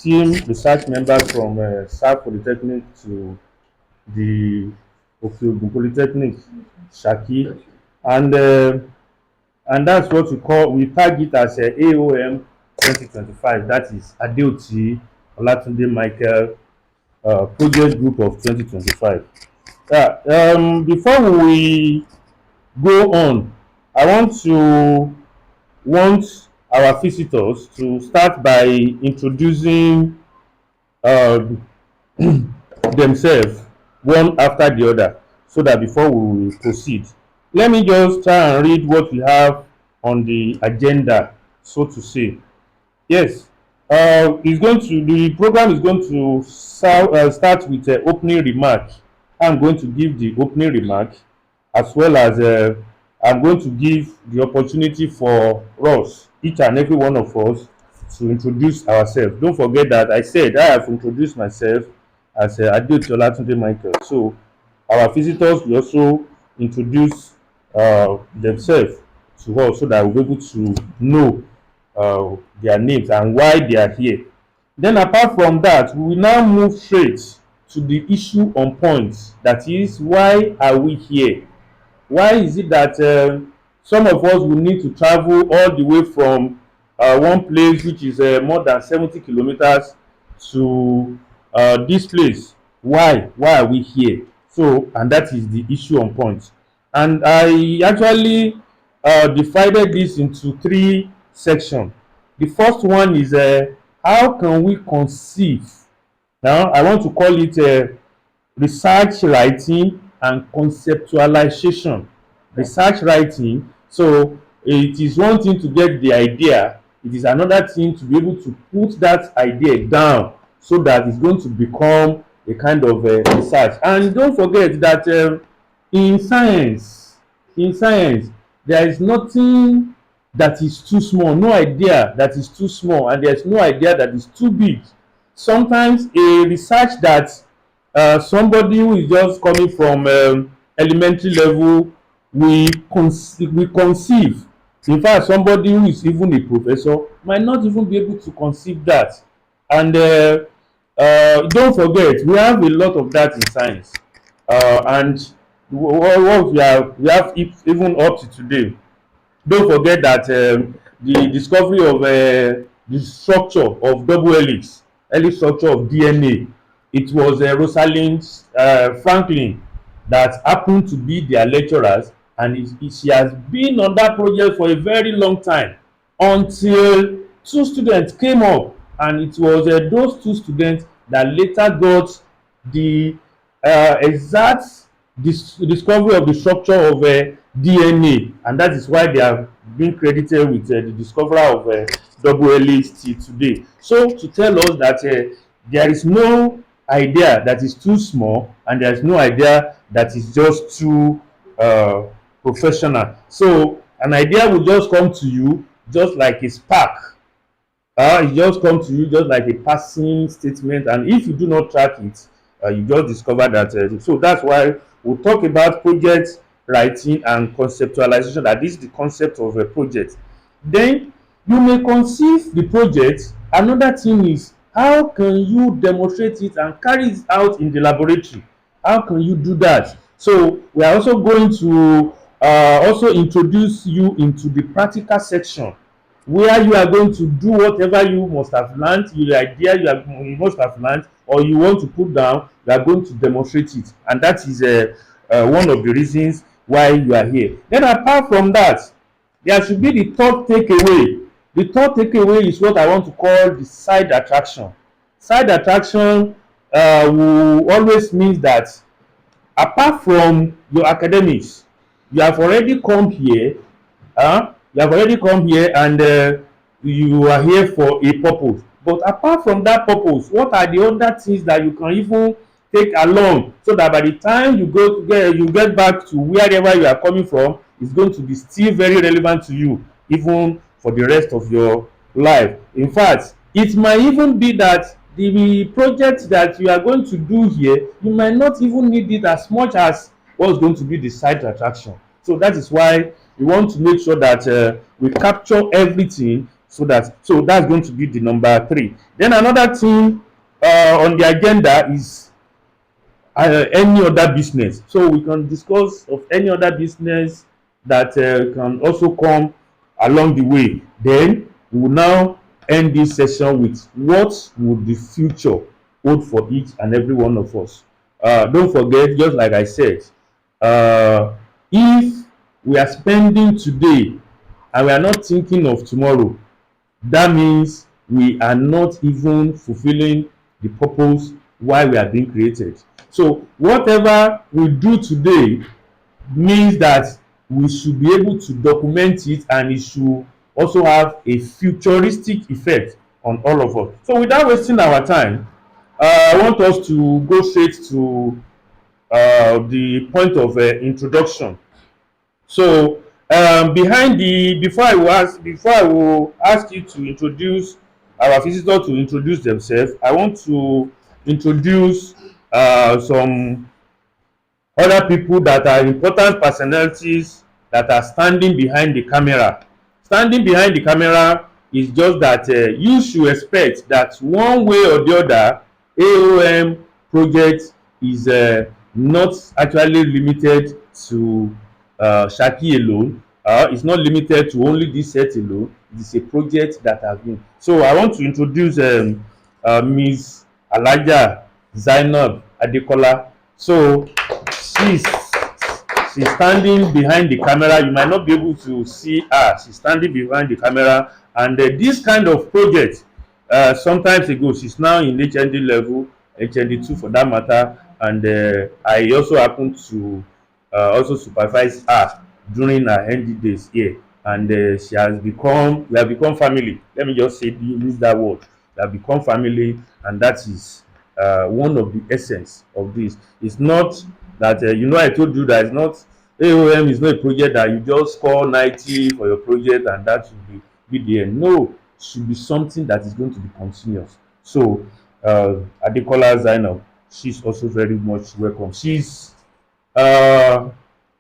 team research members from South Polytechnic to the Okeogun Polytechnic, Shaki, and uh, and that's what we tag it as AOM 2025. That is Adeoti Olatunde Michael project group of 2025. Yeah, before we go on, I want our visitors to start by introducing um, themselves one after the other so that before we proceed, let me just try and read what we have on the agenda, so to say. Yes, the program is going to start with opening remark. I'm going to give the opening remark, as well as I'm going to give the opportunity for us, each and every one of us, to introduce ourselves. Don't forget that I said I have introduced myself as Adeoti Olatunde Michael. So our visitors will also introduce themselves to us so that we'll be able to know their names and why they are here. Then apart from that, we will now move straight to the issue on point. That is, why are we here? Why is it that some of us will need to travel all the way from one place which is more than 70 kilometers to this place? Why are we here? So, and that is the issue on point. And I actually divided this into three sections. The first one is how can we conceive? Now, I want to call it research writing and conceptualization. Research writing, so it is one thing to get the idea, it is another thing to be able to put that idea down so that it's going to become a kind of research. And don't forget that in science, in science, there is nothing that is too small, no idea that is too small, and there's no idea that is too big. Sometimes a research that somebody who is just coming from elementary level we conceive. In fact, somebody who is even a professor might not even be able to conceive that. And don't forget, we have a lot of that in science. And what we have even up to today. Don't forget that the discovery of the structure of double helix, helix structure of DNA, it was Rosalind Franklin that happened to be their lecturers, and she has been on that project for a very long time until two students came up, and it was those two students that later got the exact discovery of the structure of DNA, and that is why they have been credited with the discoverer of double helix till today. So to tell us that there is no idea that is too small, and there is no idea that is just too professional. So an idea will just come to you just like a spark. It just comes to you just like a passing statement, and if you do not track it, you just discover that. So that's why we'll talk about project writing and conceptualization. That is the concept of a project. Then you may conceive the project. Another thing is, how can you demonstrate it and carry it out in the laboratory? How can you do that? So we are also going to also introduce you into the practical section, where you are going to do whatever you must have learned, your idea you must have learned, or you want to put down, you are going to demonstrate it. And that is one of the reasons why you are here. Then apart from that, there should be the third takeaway. The third takeaway is what I want to call the side attraction. Side attraction will always means that apart from your academics, you have already come here, and you are here for a purpose. But apart from that purpose, what are the other things that you can even take along, so that by the time you get back to wherever you are coming from, it's going to be still very relevant to you, even for the rest of your life. In fact, it might even be that the project that you are going to do here, you might not even need it as much as what's going to be the side attraction. So that is why we want to make sure that we capture everything, So that's going to be the number three. Then another thing on the agenda is any other business. So we can discuss of any other business that can also come along the way. Then we will now end this session with what would the future hold for each and every one of us. Don't forget, just like I said, if we are spending today and we are not thinking of tomorrow, that means we are not even fulfilling the purpose why we are being created. So whatever we do today means that we should be able to document it, and it should also have a futuristic effect on all of us. So without wasting our time, I want us to go straight to the point of introduction. So behind the before I will ask you to introduce our visitor to introduce themselves, I want to introduce some other people that are important personalities that are standing behind the camera. Standing behind the camera is just that you should expect that one way or the other, AOM project is not actually limited to Shaki alone. It's not limited to only this set alone. It is a project that has been. So I want to introduce Ms. Alaja Zainab Adekola. So she's she's standing behind the camera. You might not be able to see her. She's standing behind the camera, and this kind of project, sometimes ago, she's now in HND level, HND 2 for that matter, and I also happen to also supervise her during her ND days here, and we have become family. Let me just say, use that word. We have become family, and that is one of the essence of this. It's not that I told you that it's not AOM is not a project that you just score 90 for your project and that should be the end. No, it should be something that is going to be continuous. So Adekola Zainab, she's also very much welcome. She's uh,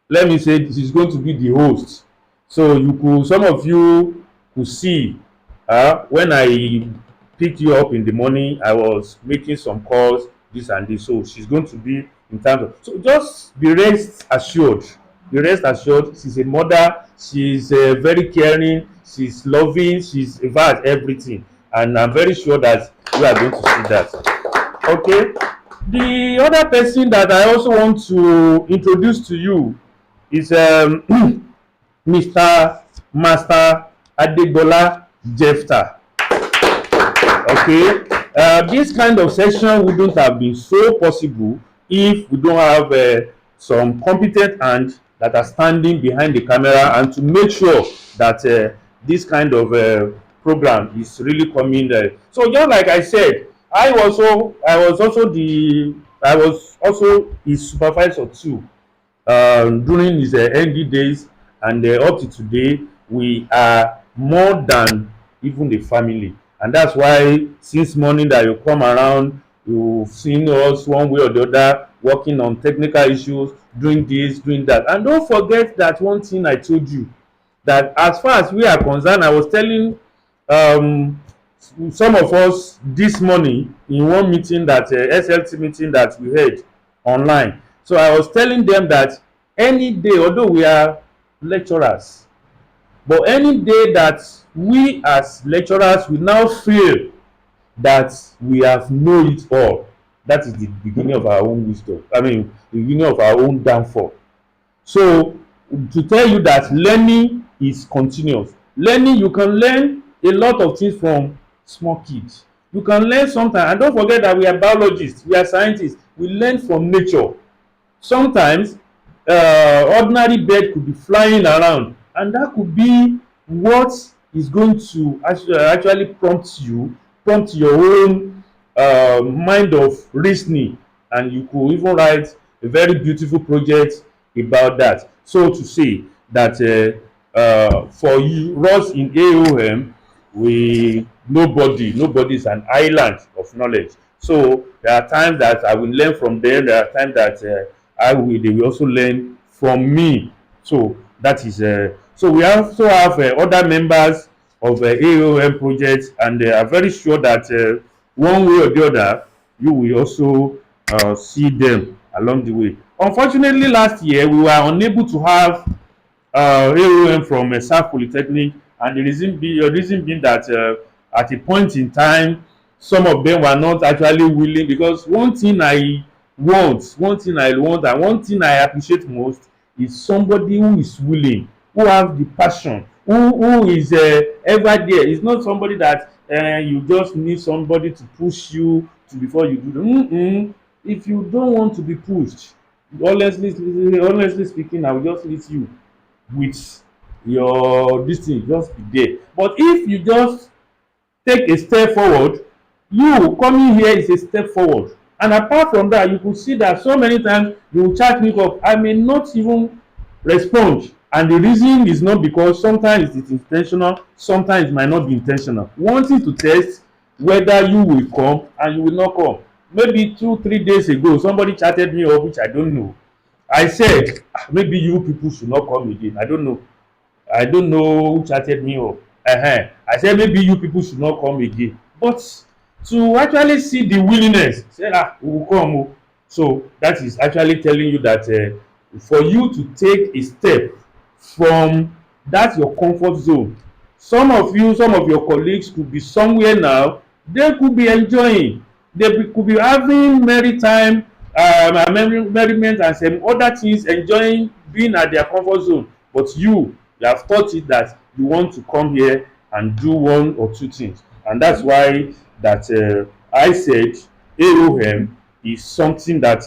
let me say she's going to be the host. So some of you could see when I picked you up in the morning, I was making some calls, this and this. So she's going to be in terms of, so just be rest assured. Be rest assured, she's a mother, she's very caring, she's loving, she's in fact everything. And I'm very sure that we are going to see that. Okay. The other person that I also want to introduce to you is Mr. Master Adegbola Jefta. Okay, this kind of session wouldn't have been so possible if we don't have some competent hands that are standing behind the camera and to make sure that this kind of program is really coming. So just like I said, I was also his supervisor too during his ND days, and up to today we are more than even a family, and that's why since morning that you come around, you've seen us one way or the other working on technical issues, doing this, doing that. And don't forget that one thing I told you, that as far as we are concerned, I was telling um, some of us this morning in one meeting, that SLT meeting that we had online. So I was telling them that any day, although we are lecturers, but any day that we as lecturers will now feel that we have known it all, that is the beginning of our own wisdom. I mean, the beginning of our own downfall. So to tell you that learning is continuous. Learning, you can learn a lot of things from small kids. You can learn sometimes, and don't forget that we are biologists, we are scientists, we learn from nature. Sometimes ordinary bird could be flying around, and that could be what is going to actually prompt your own mind of reasoning, and you could even write a very beautiful project about that. So to say that for you us in AOM, nobody is an island of knowledge. So there are times that I will learn from them, there are times that they will also learn from me. So that is so we also have other members of AOM projects, and I'm very sure that one way or the other, you will also see them along the way. Unfortunately, last year we were unable to have AOM from South Polytechnic, and the reason being that at a point in time, some of them were not actually willing, because one thing I want, and one thing I appreciate most is somebody who is willing, who have the passion, who is ever there. It's not somebody that you just need somebody to push you to before you do. If you don't want to be pushed, honestly speaking, I will just leave you with your this thing, just be there. But if you just take a step forward, you coming here is a step forward. And apart from that, you could see that so many times you will chat me up, I may not even respond, and the reason is not because sometimes it's intentional, sometimes it might not be intentional, wanting to test whether you will come and you will not come. Maybe 2 3 days ago somebody chatted me up, which I don't know. I said, maybe you people should not come again. I don't know who chatted me up. I said maybe you people should not come again. But to actually see the willingness, say we will come. Oh. So that is actually telling you that for you to take a step from that your comfort zone, some of your colleagues could be somewhere now, they could be enjoying, could be having merry time, merriment and some other things, enjoying being at their comfort zone, but you have thought it that you want to come here and do one or two things, and that's why that I said AOM is something that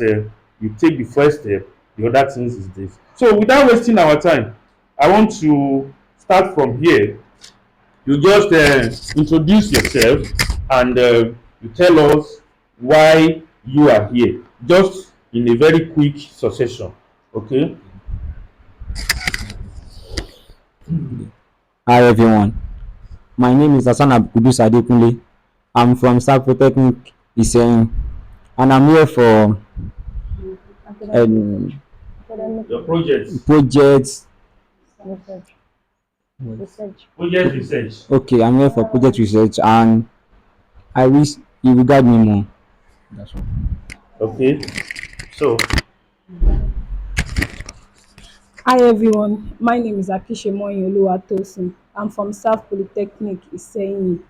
you take the first step, the other things is this. So without wasting our time, I want to start from here. You just introduce yourself, and you tell us why you are here, just in a very quick succession. Okay. Hi everyone, my name is Hassan Abdus Adekunle. I'm from South Polytechnic Iseyin, and I'm here for um, Your project. project. Project research. Okay, I'm here for project research, and I wish you will guide me more. That's all. Okay. So Hi everyone, my name is Akishemoyin Oluwatosin. I'm from South Polytechnic Iseyin.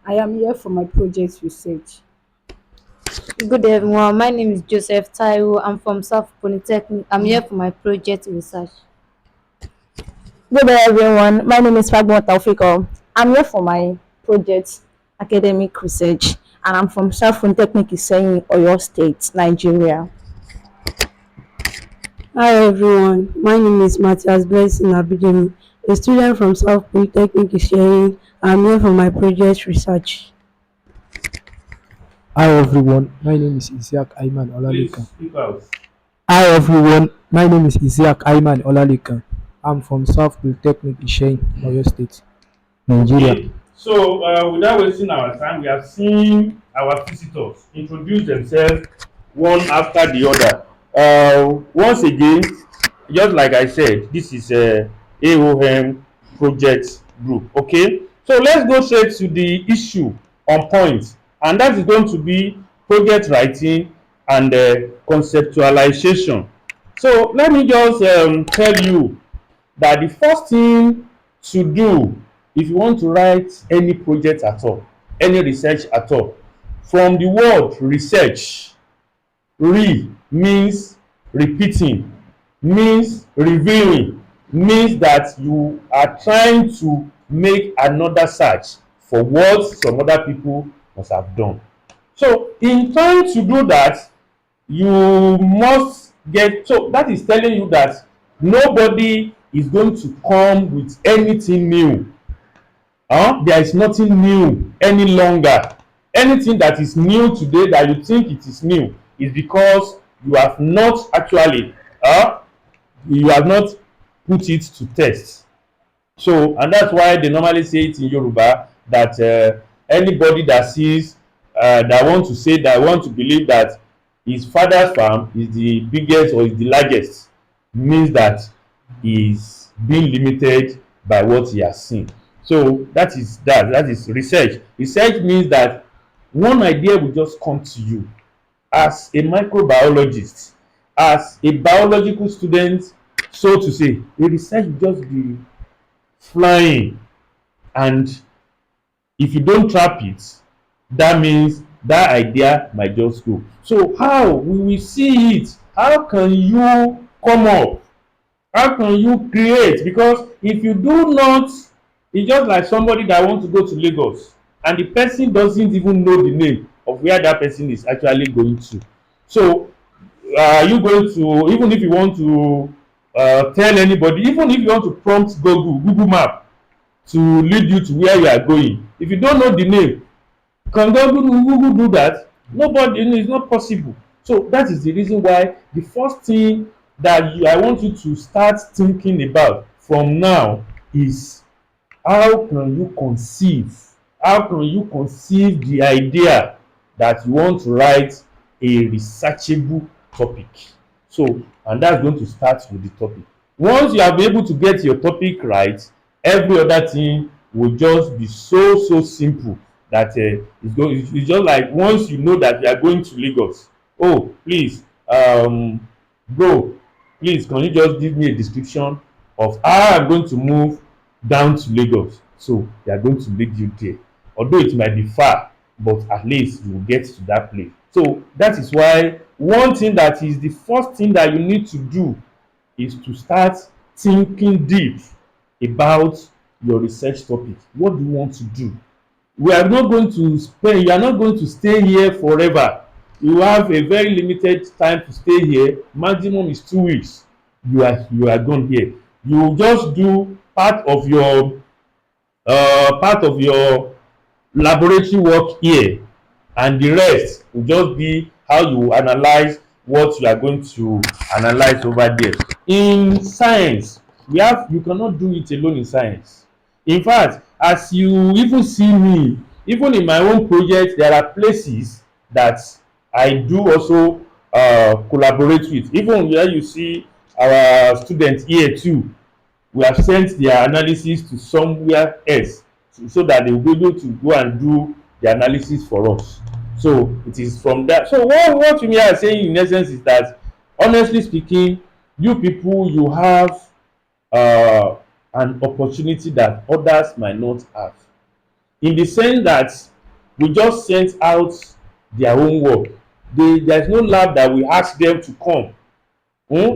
I am here for my project research. Good day, everyone. My name is Joseph Taiwo. I'm from South Polytechnic. I'm here for my project research. Good day, everyone. My name is Fagbon Taufiko. I'm here for my project academic research, and I'm from South Polytechnic Iseyin, Oyo State, Nigeria. Hi everyone, my name is Matthias Blessing Abidemi, a student from South Polytechnic Iseyin. I'm here for my project research. Hi everyone, my name is Isiak Ayman please Olalekan. speak out. Hi everyone, my name is Isiak Ayman Olalekan. I'm from South Polytechnic Ishain, Oyo State, Nigeria. Okay. So without wasting our time, we have seen our visitors introduce themselves one after the other. Once again, just like I said, this is a AOM project group. Okay, so let's go straight to the issue on point, and that is going to be project writing and conceptualization. So let me just tell you that the first thing to do if you want to write any project at all, any research at all, from the word research, means repeating, means reviewing, means that you are trying to make another search for what some other people must have done. So in trying to do that, you must get, so that is telling you that nobody is going to come with anything new. There is nothing new any longer. Anything that is new today that you think it is new is because you have not actually you have not put it to test. So, and that's why they normally say it in Yoruba that anybody that sees that want to say, that want to believe that his father's farm is the biggest or is the largest, means that he is being limited by what he has seen. So that is research. Research means that one idea will just come to you as a microbiologist, as a biological student, so to say. The research will just be flying, and if you don't trap it, that means that idea might just go. So how we will see it? How can you come up? How can you create? Because if you do not, it's just like somebody that wants to go to Lagos and the person doesn't even know the name of where that person is actually going to. So are you going to, even if you want to tell anybody, even if you want to prompt Google Map to lead you to where you are going, if you don't know the name, can Google do that? Nobody, it's not possible. So that is the reason why the first thing that I want you to start thinking about from now is how can you conceive, how can you conceive the idea that you want to write a researchable topic. So, and that's going to start with the topic. Once you are able to get your topic right, every other thing will just be so simple that it's just like once you know that you are going to Lagos. Oh, please, bro, please can you just give me a description of how I'm going to move down to Lagos? So they are going to lead you there. Although it might be far, but at least you will get to that place. So that is why one thing that is the first thing that you need to do is to start thinking deep about your research topic. What do you want to do? You are not going to stay here forever. You have a very limited time to stay here. Maximum is 2 weeks. You are gone here. You just do part of your laboratory work here, and the rest will just be how you analyze what you are going to analyze over there. In science, you cannot do it alone in science. In fact, as you even see me, even in my own project, there are places that I do also collaborate with. Even where you see our students here too, we have sent their analysis to somewhere else, so that they will be able to go and do the analysis for us. So it is from that. So what we are saying in essence is that, honestly speaking, you people, you have uh, an opportunity that others might not have, in the sense that we just sent out their own work. There is no lab that we ask them to come,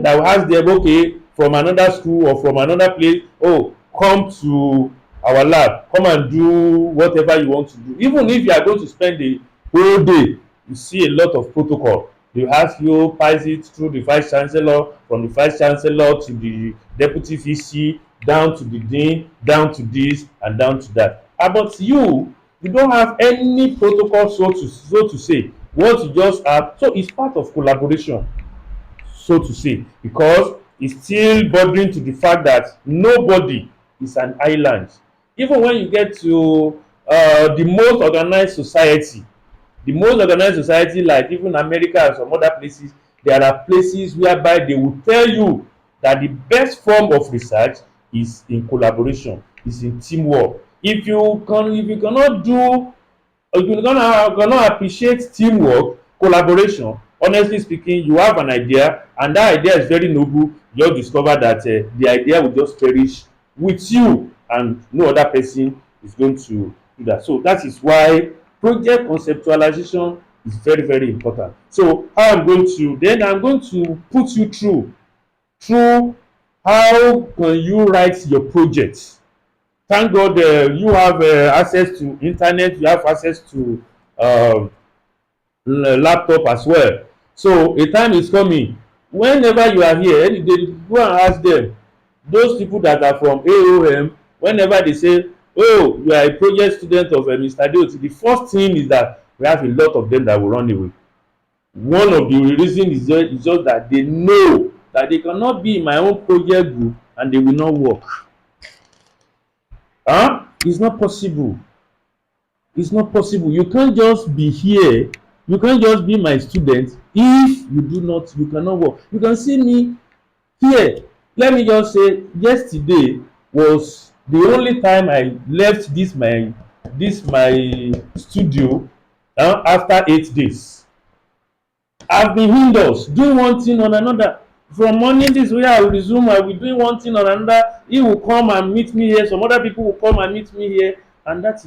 that will ask them, okay, from another school or from another place, oh, come to our lab, come and do whatever you want to do. Even if you are going to spend the whole day, you see a lot of protocol. They ask you, pass it through the vice chancellor, from the vice chancellor to the deputy VC, down to the dean, down to this and down to that. But you don't have any protocol, so to say. What you just have, so it's part of collaboration, so to say, because it's still bordering to the fact that nobody is an island. Even when you get to the most organized society, like even America and some other places, there are places whereby they will tell you that the best form of research is in collaboration, is in teamwork. If you cannot do, if you cannot appreciate teamwork, collaboration, honestly speaking, you have an idea and that idea is very noble, you just discover that the idea will just perish with you and no other person is going to do that. So that is why project conceptualization is very important. So how I'm going to put you through how can you write your project. Thank God you have access to internet, you have access to um laptop as well. So a time is coming, whenever you are here, any day, go and ask them, those people that are from AOM, whenever they say, oh, you are a project student of Mr. Adeoti, the first thing is that we have a lot of them that will run away. One of the reason is just that they know that they cannot be in my own project group and they will not work. It's not possible. It's not possible. You can't just be here, you can't just be my student if you cannot work. You can see me here. Let me just say, yesterday was The only time I left this my studio after 8 days. I've been indoors doing one thing or another. From morning this way I will resume, I will be doing one thing or another. He will come and meet me here, some other people will come and meet me here, and that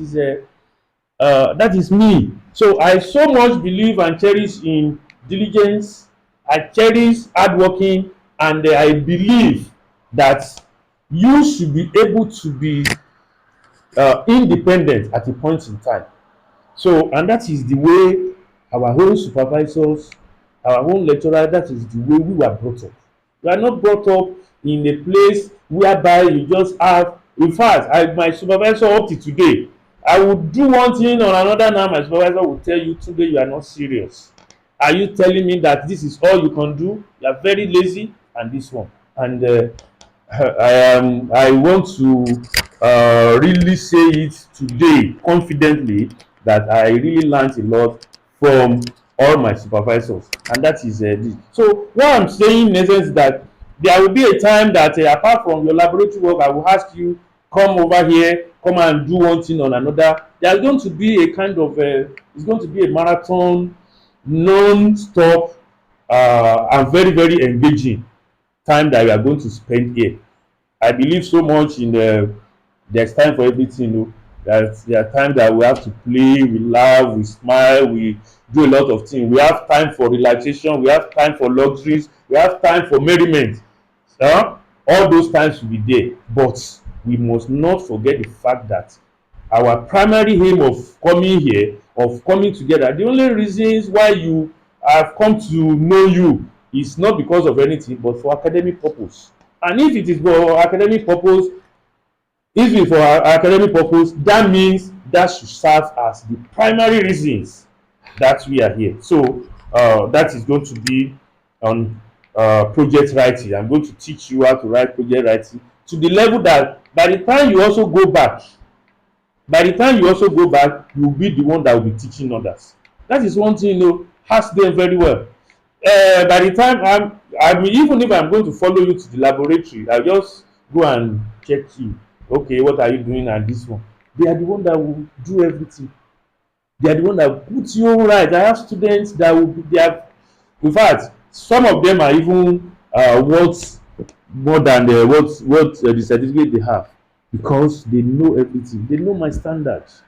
is me. So I so much believe and cherish in diligence. I cherish hard working, and I believe that you should be able to be independent at a point in time. So, and that is the way our own supervisors, our own lecturer, that is the way we were brought up. We are not brought up in a place whereby you just have, in fact, my supervisor up to today, I would do one thing or another. Now my supervisor will tell you, today you are not serious. Are you telling me that this is all you can do? You are very lazy, and this one. And I want to really say it today confidently that I really learned a lot from all my supervisors, and that is this. So what I'm saying in essence is that there will be a time that apart from your laboratory work, I will ask you, come over here, come and do one thing or another. There's going to be a kind of it's going to be a marathon, non-stop, and very very engaging time that we are going to spend here. I believe so much in there's time for everything. That there are times that we have to play, we laugh, we smile, we do a lot of things. We have time for relaxation, we have time for luxuries, we have time for merriment. All those times will be there, but we must not forget the fact that our primary aim of coming here, of coming together, the only reasons why you have come to know you is not because of anything but for academic purpose. And if it is for academic purpose, if it's for academic purpose, that means that should serve as the primary reasons that we are here. So that is going to be on project writing. I'm going to teach you how to write project writing to the level that by the time you also go back, you will be the one that will be teaching others. That is one thing, ask them very well. By the time I mean, even if I'm going to follow you to the laboratory, I'll just go and check you. Okay, what are you doing? And this one, they are the one that will do everything. They are the one that will put you right. I have students that will be, they have, in fact, some of them are even worth more than what the certificate they have, because they know everything. They know my standards.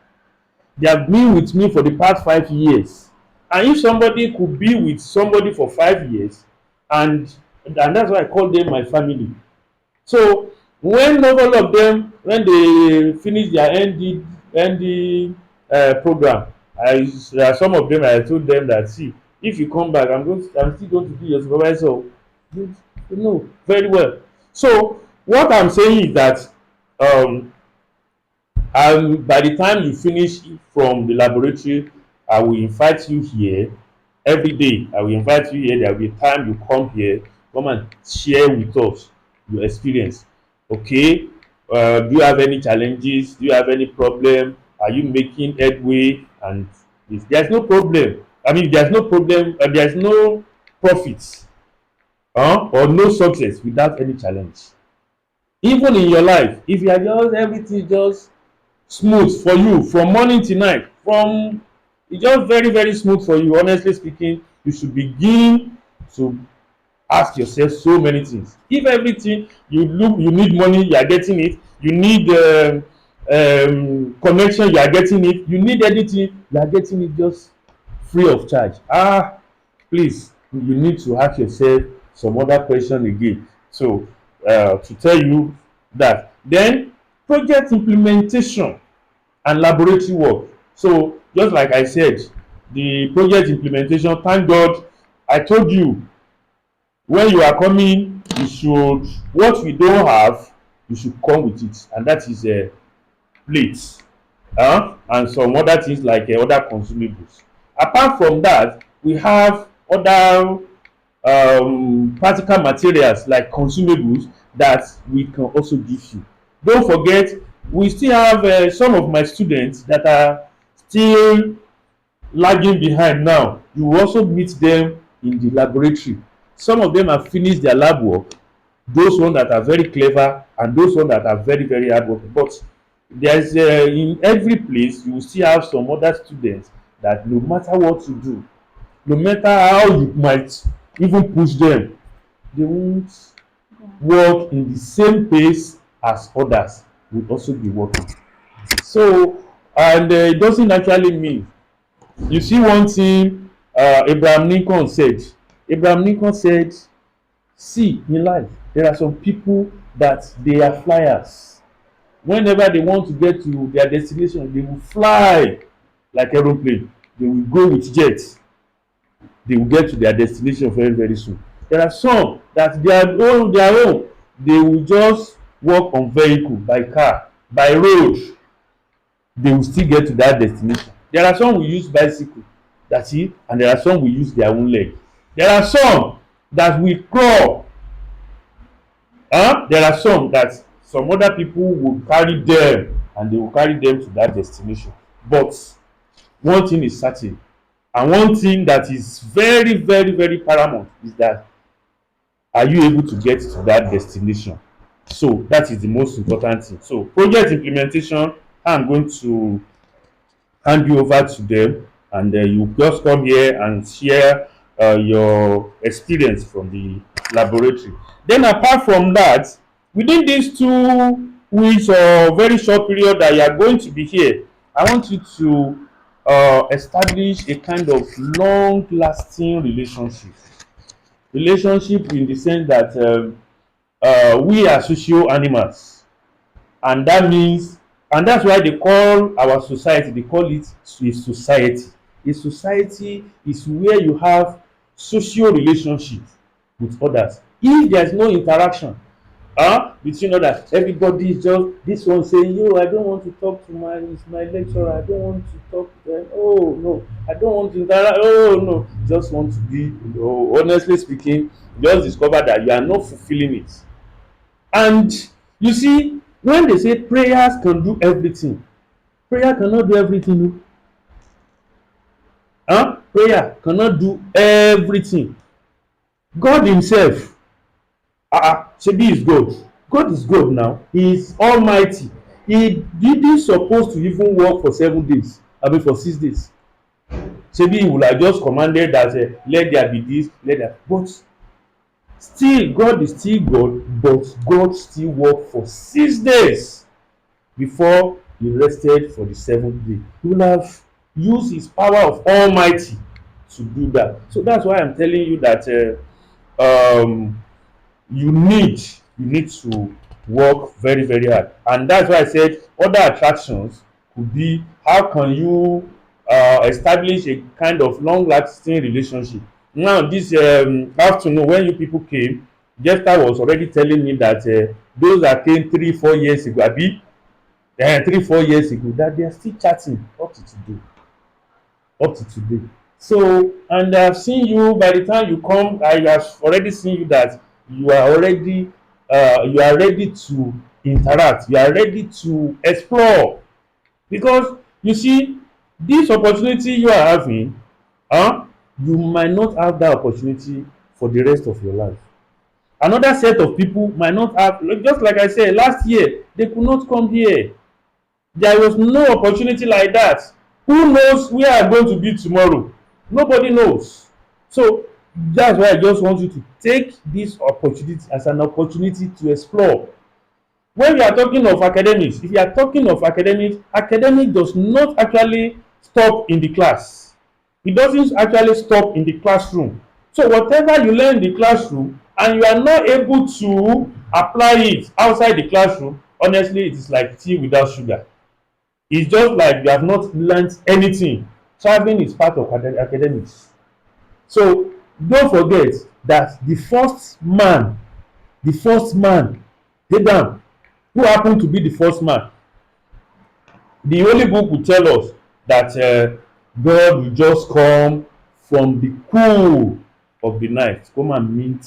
They have been with me for the past 5 years. And if somebody could be with somebody for 5 years, and that's why I call them my family. So when all of them, when they finish their ND program, there are some of them I told them that, see, if you come back, I'm still going to be your supervisor. You know very well. So what I'm saying is that um, by the time you finish from the laboratory, I will invite you here every day. I will invite you here. There will be a time you come here, come and share with us your experience. Okay, do you have any challenges? Do you have any problem? Are you making headway? And if there's no problem, I mean, there's no problem, there's no profits or no success without any challenge. Even in your life, if you are just everything just smooth for you from morning to night, from it's just very very smooth for you, honestly speaking, you should begin to ask yourself so many things. If everything you need money, you are getting it. You need connection, you are getting it. You need anything, you are getting it just free of charge. Please, you need to ask yourself some other question again. So to tell you that, then project implementation and laboratory work. So just like I said, the project implementation, thank God, I told you, when you are coming, you should, what we don't have, you should come with it, and that is plates and some other things like other consumables. Apart from that, we have other practical materials like consumables that we can also give you. Don't forget, we still have some of my students that are still lagging behind now. You will also meet them in the laboratory. Some of them have finished their lab work, those ones that are very clever and those ones that are very very hardworking. But there's in every place you will still have some other students that no matter what you do, no matter how you might even push them, they won't work in the same pace as others will also be working. So, and it doesn't actually mean, you see one thing Abraham Lincoln said. Abraham Lincoln said, see, in life, there are some people that they are flyers. Whenever they want to get to their destination, they will fly like aeroplane. They will go with jets. They will get to their destination very, very soon. There are some that their own, they will just walk on vehicle, by car, by road. They will still get to that destination. There are some who use bicycle, that's it, and there are some who use their own leg. There are some that will crawl. There are some that some other people will carry them and they will carry them to that destination. But one thing is certain, and one thing that is very, very, very paramount is that, are you able to get to that destination? So that is the most important thing. So project implementation, I'm going to hand you over to them, and you just come here and share your experience from the laboratory. Then apart from that, within these 2 weeks or very short period that you are going to be here, I want you to establish a kind of long lasting relationship in the sense that we are social animals, and that means, and that's why they call our society, they call it a society. A society is where you have social relationships with others. If there's no interaction between others, everybody is just, this one saying, yo, I don't want to talk to my lecturer, I don't want to talk to them, oh no, I don't want to interact, oh no, just want to be, honestly speaking, just discover that you are not fulfilling it. And you see, when they say prayers can do everything, prayer cannot do everything. Prayer cannot do everything. God himself, shebi is God. God is God now. He is almighty. He didn't supposed to even work for 7 days, I mean for 6 days. Shebi he would have just commanded that let there be this, let there, but still God is still God, but God still worked for 6 days before he rested for the 7th day. He will have used his power of almighty to do that. So that's why I'm telling you that you need to work very very hard, and that's why I said other attractions could be, how can you establish a kind of long lasting relationship. Now this afternoon when you people came, Jester was already telling me that those that came 3-4 years ago, abi 3-4 years ago, that they are still chatting up to today. So, and I've seen you, by the time you come, I have already seen you that you are already you are ready to interact, you are ready to explore, because you see, this opportunity you are having, you might not have that opportunity for the rest of your life. Another set of people might not have, just like I said last year, they could not come here. There was no opportunity like that. Who knows where I'm going to be tomorrow? Nobody knows. So that's why I just want you to take this opportunity as an opportunity to explore. When we are talking of academics, if you are talking of academics, academic does not actually stop in the class. It doesn't actually stop in the classroom. So whatever you learn in the classroom and you are not able to apply it outside the classroom, honestly, it is like tea without sugar. It's just like you have not learned anything. Traveling is part of academics. So don't forget that the first man, Adam, who happened to be the first man, the Holy Book will tell us that God will just come from the cool of the night, come and meet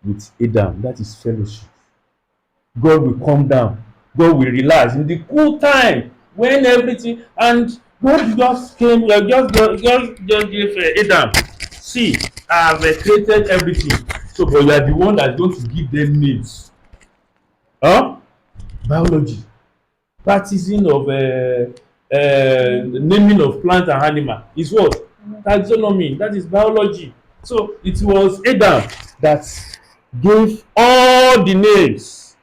with Adam. That is fellowship. God will come down. God will relax in the cool time when everything, and God just came, just gave Adam, see, I have created everything. So, but you are the one that's going to give them names. Huh? Biology. Practicing of naming of plant and animal is what? Taxonomy. That is biology. So it was Adam that gave all the names.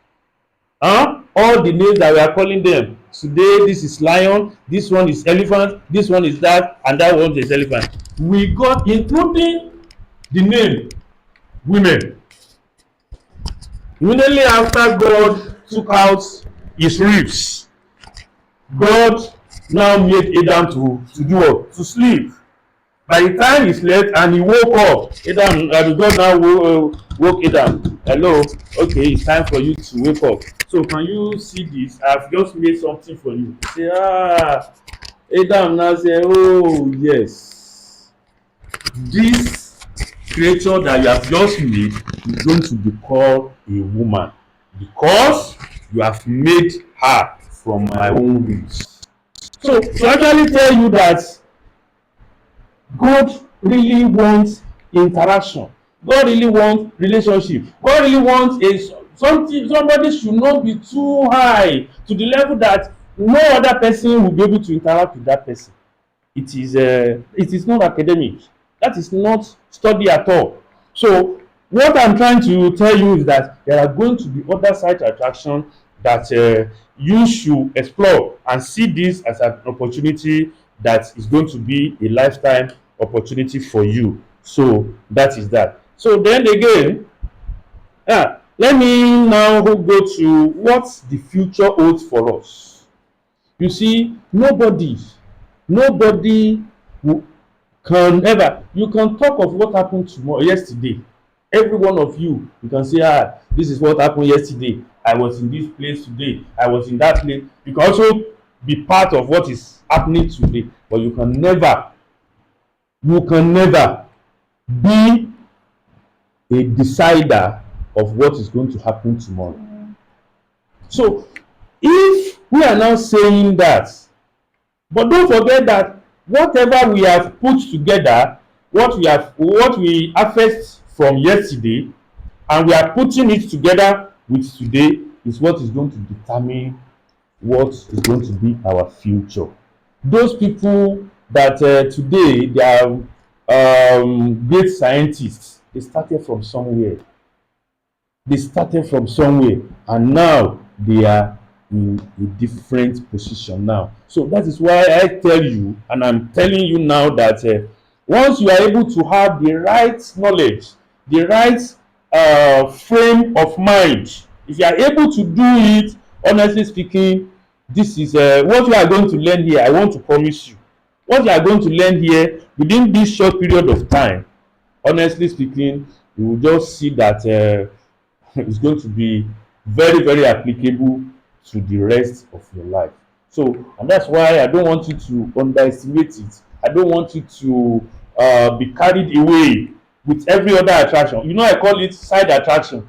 Huh? All the names that we are calling them. Today, this is lion, this one is elephant, this one is that, and that one is elephant. We got, including the name women. Immediately after God took out his ribs, God now made Adam to do what? To sleep. By the time he slept and he woke up, Adam, God now woke Adam. Hello, okay, it's time for you to wake up. So can you see this? I've just made something for you. Say, Adam now say, oh yes, this creature that you have just made is going to be called a woman because you have made her from my own ribs. So to actually tell you that God really wants interaction. God really wants relationship. God really wants somebody should not be too high to the level that no other person will be able to interact with that person. It is not academic. That is not study at all. So what I'm trying to tell you is that there are going to be other side attraction that you should explore and see this as an opportunity that is going to be a lifetime opportunity for you. So that is that. So then again, let me now go to what the future holds for us. You see, nobody who can ever, you can talk of what happened tomorrow, yesterday. Every one of you, you can say, this is what happened yesterday. I was in this place today. I was in that place. You can also be part of what is happening today, but you can never be a decider of what is going to happen tomorrow. So if we are now saying that, but don't forget that whatever we have put together, what we harvest from yesterday, and we are putting it together with today, is what is going to determine what is going to be our future. Those people that today they are great scientists, they started from somewhere. And now they are in a different position now. So that is why I tell you, and I'm telling you now, that once you are able to have the right knowledge, the right frame of mind, if you are able to do it, honestly speaking, this is what you are going to learn here. I want to promise you, what you are going to learn here within this short period of time, honestly speaking, you will just see that it's going to be very, very applicable to the rest of your life. So, and that's why I don't want you to underestimate it. I don't want you to be carried away with every other attraction. You know, I call it side attraction.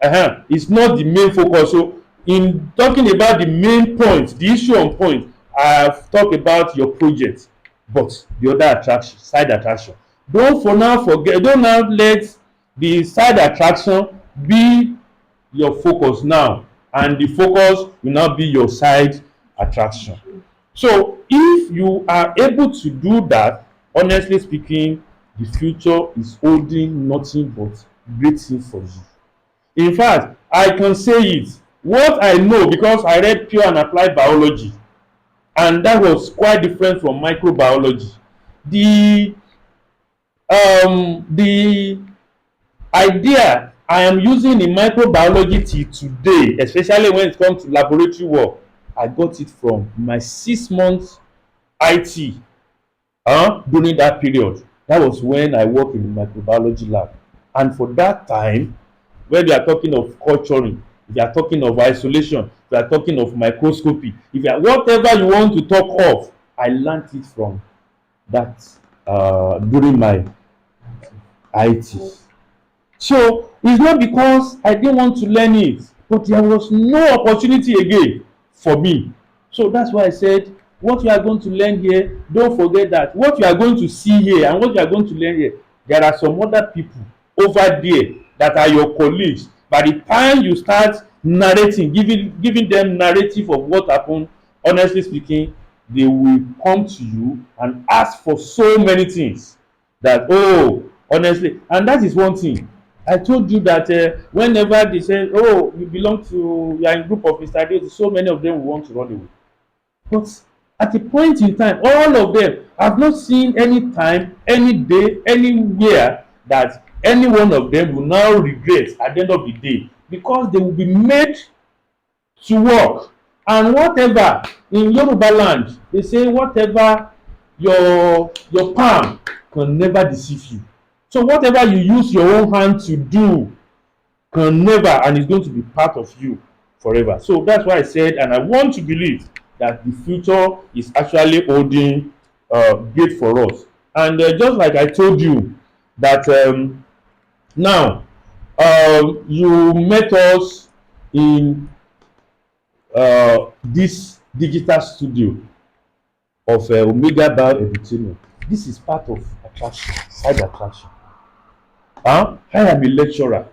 It's not the main focus. So in talking about the main point, the issue on point, I have talked about your project, but the other attraction, side attraction, don't now let the side attraction be your focus now, and the focus will now be your side attraction. So if you are able to do that, honestly speaking, the future is holding nothing but great things for you. In fact, I can say it, what I know, because I read pure and applied biology, and that was quite different from microbiology. The idea I am using in microbiology till today, especially when it comes to laboratory work, I got it from my 6 months IT during that period. That was when I worked in the microbiology lab. And for that time, when they are talking of culturing, if you are talking of isolation, if you are talking of microscopy, if you are whatever you want to talk of, I learned it from that during my IT. So it's not because I didn't want to learn it, but there was no opportunity again for me. So that's why I said, what you are going to learn here, don't forget that what you are going to see here and what you are going to learn here, there are some other people over there that are your colleagues, by the time you start narrating, giving them narrative of what happened, honestly speaking, they will come to you and ask for so many things that, oh, honestly, and that is one thing I told you, that whenever they say, oh, you are in group of Mr. Adeoti, so many of them will want to run away. But at a point in time, all of them have not seen any time, any day, anywhere that any one of them will now regret at the end of the day, because they will be made to work. And whatever, in Yoruba land they say, whatever your palm can never deceive you. So whatever you use your own hand to do can never, and is going to be part of you forever. So that's why I said, and I want to believe that the future is actually holding gate for us. And just like I told you that now you met us in this digital studio of Omega Bio-Edutainment. This is part of attraction, side attraction. I am a lecturer.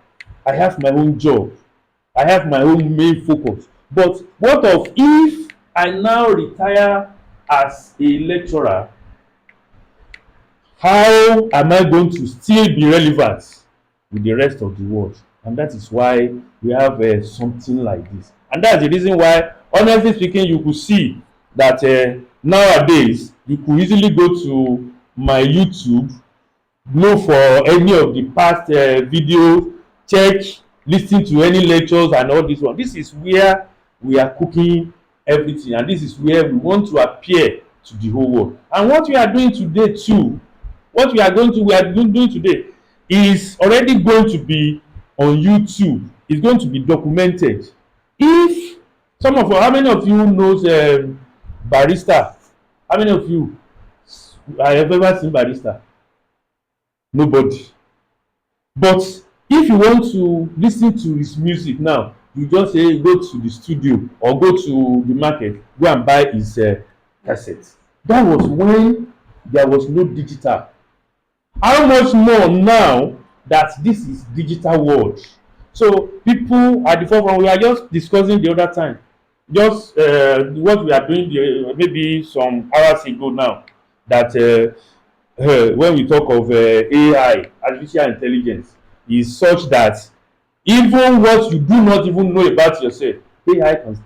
I have my own job. I have my own main focus. But what of if I now retire as a lecturer? How am I going to still be relevant with the rest of the world? And that is why we have something like this. And that's the reason why, honestly speaking, you could see that nowadays you could easily go to my YouTube, look for any of the past videos, check, listen to any lectures and all this one. This is where we are cooking everything, and this is where we want to appear to the whole world. And what we are doing today too, doing today is already going to be on YouTube. It's going to be documented. If how many of you knows Barrister? How many of you have ever seen Barrister? Nobody. But if you want to listen to his music now, you just say go to the studio or go to the market, go and buy his cassette. That was when there was no digital. How much more now that this is digital world? So people at the forefront, we are just discussing the other time, just what we are doing maybe some hours ago now, that when we talk of AI, artificial intelligence, is such that even what you do not even know about yourself, AI can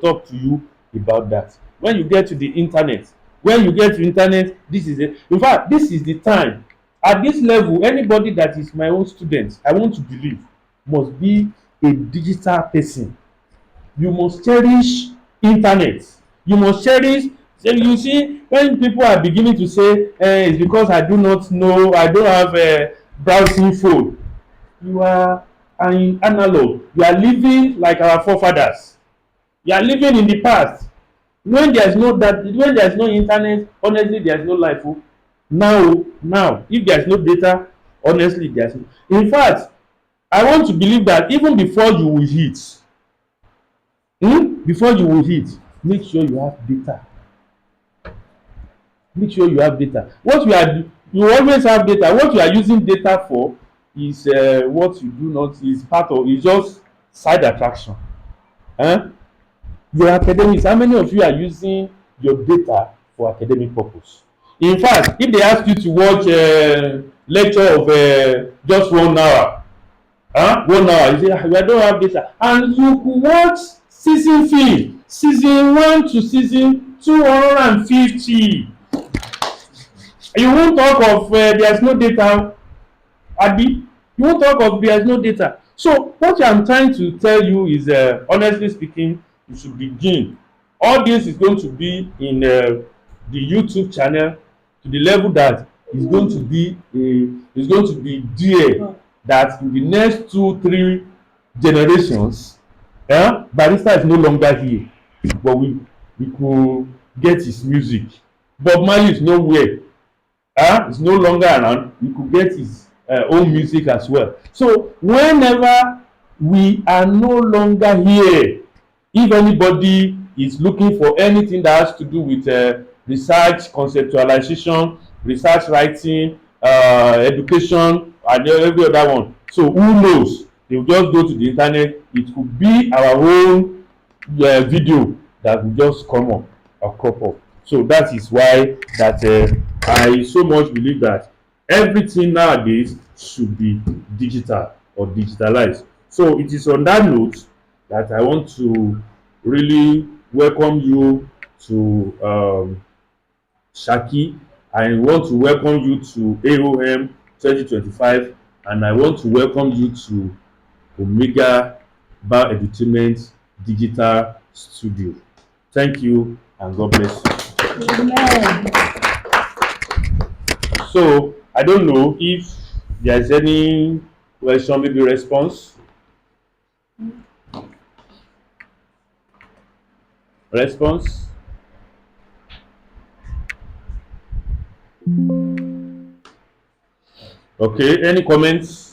talk to you about that. When you get to the internet, this is it. In fact, this is the time. At this level, anybody that is my own student, I want to believe, must be a digital person. You must cherish internet. You must cherish. So you see, when people are beginning to say, it's because I do not know, I don't have a browsing phone. You are an analog. You are living like our forefathers. You are living in the past. When there is no internet, honestly, there is no life. Now, if there is no data, honestly, there is no. In fact, I want to believe that even before you will hit, make sure you have data. Make sure you have data. You always have data. What you are using data for is what you do not, is part of, is just side attraction. Your academics, how many of you are using your data for academic purpose? In fact, if they ask you to watch a lecture of just 1 hour, 1 hour, you say, I don't have data, and you could watch season 3, season 1 to season 250. You won't talk of there's no data, Abi. You won't talk of there's no data. So what I'm trying to tell you is, honestly speaking, you should begin. All this is going to be in the YouTube channel, to the level that is going to be there, that in the next 2-3 generations, Barrister is no longer here, but we could get his music. Bob Marley is nowhere. Is no longer around. We could get his own music as well. So whenever we are no longer here, if anybody is looking for anything that has to do with research, conceptualization, research writing, education, and every other one. So who knows? They will just go to the internet. It could be our own video that will just come up or crop up. So that is why that I so much believe that everything nowadays should be digital or digitalized. So it is on that note that I want to really welcome you to Shaki. I want to welcome you to AOM 2025, and I want to welcome you to Omega Bio-Edutainment Digital Studio. Thank you and God bless you. Amen. So I don't know if there's any question, maybe response. Response. Okay, any comments?